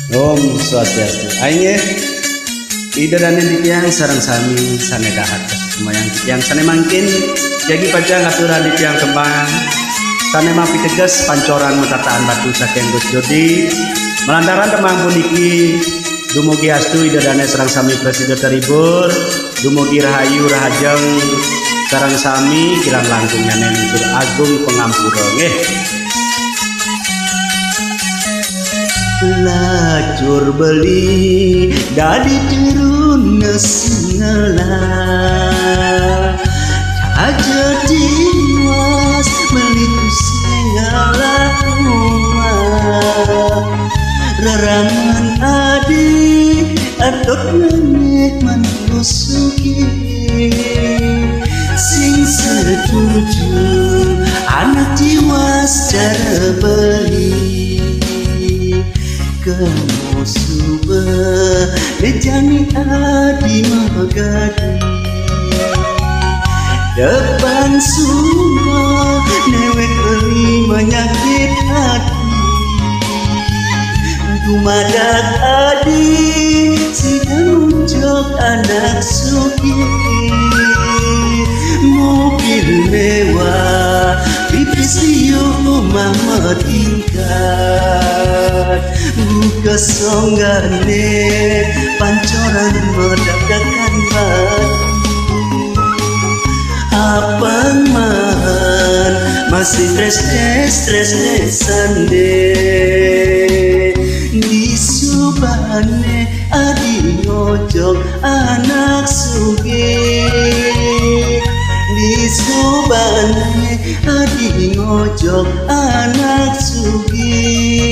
Om Swastiastu. Aing ida dan tiang sarang sami sane dahat semayang tiang sane mangkin jagi pajang aturan di tiang kembang sane mampi tegas pancoran metataan batu saking Gus Jodi melantaran temang puniki dumugi astu ida dan sarang sami presiden teribur dumugi rahayu rahajeng sarang sami kirang langkung nyanen unsur agung pengampura nggih. Lacur beli dadi turun ngesengela aja diwas melitu segala rumah rerangan adik atot nenek manusuki sing setuju anak jiwas cara beli kamu suba nejani adi magadi depan semua newek beli menyakit hati dumadak adi sidang uncok anak suki mobil mewah pipis liu mama tingkat buka songgane pancoran merdakakan batu abang man masih stres sande di subane adi ngojok anak suge di subane adi ngojok anak sugi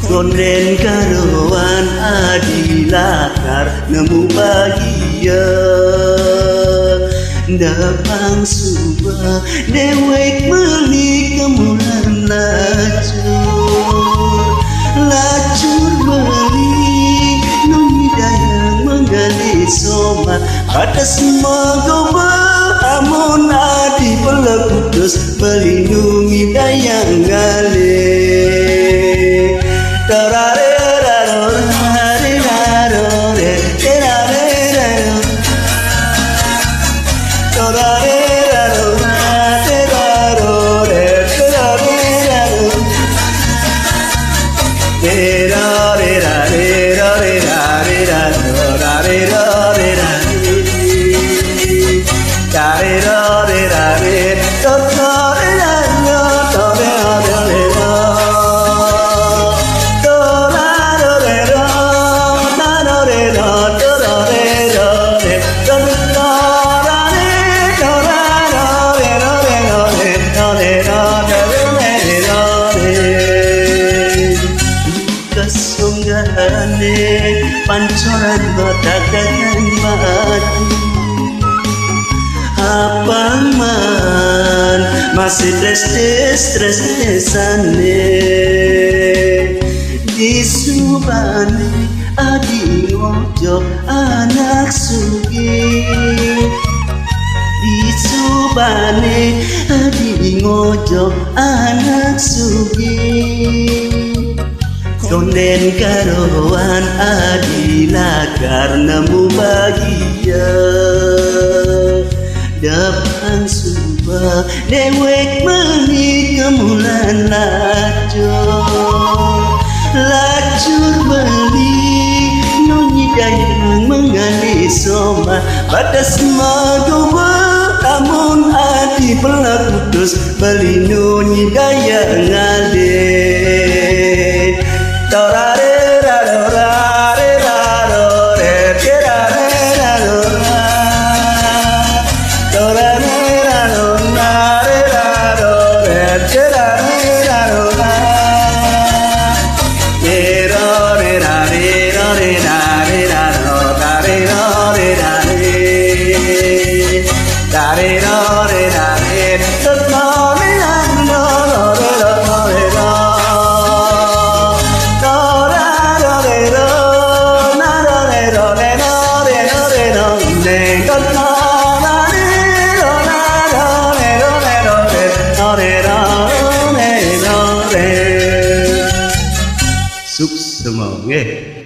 konden karuan adi lakar nemu bahagia dapang suba dewek meli kemulan lacur beli nuni dayang menggali somat pada semua goba amun adi pelekudus melindungi dayang ngale pancoran merdakakan batu abang man masih stres-stresane di subane adi ngojok anak sugi di subane adi ngojok anak sugi konden karuan adi lakar nemu bahagia depan suba dewek meni kemulan lacur beli nonyi dayang mengali soma pada semua goba amun adi pelakudus beli nonyi dayang ngale Da Suksemo nggih.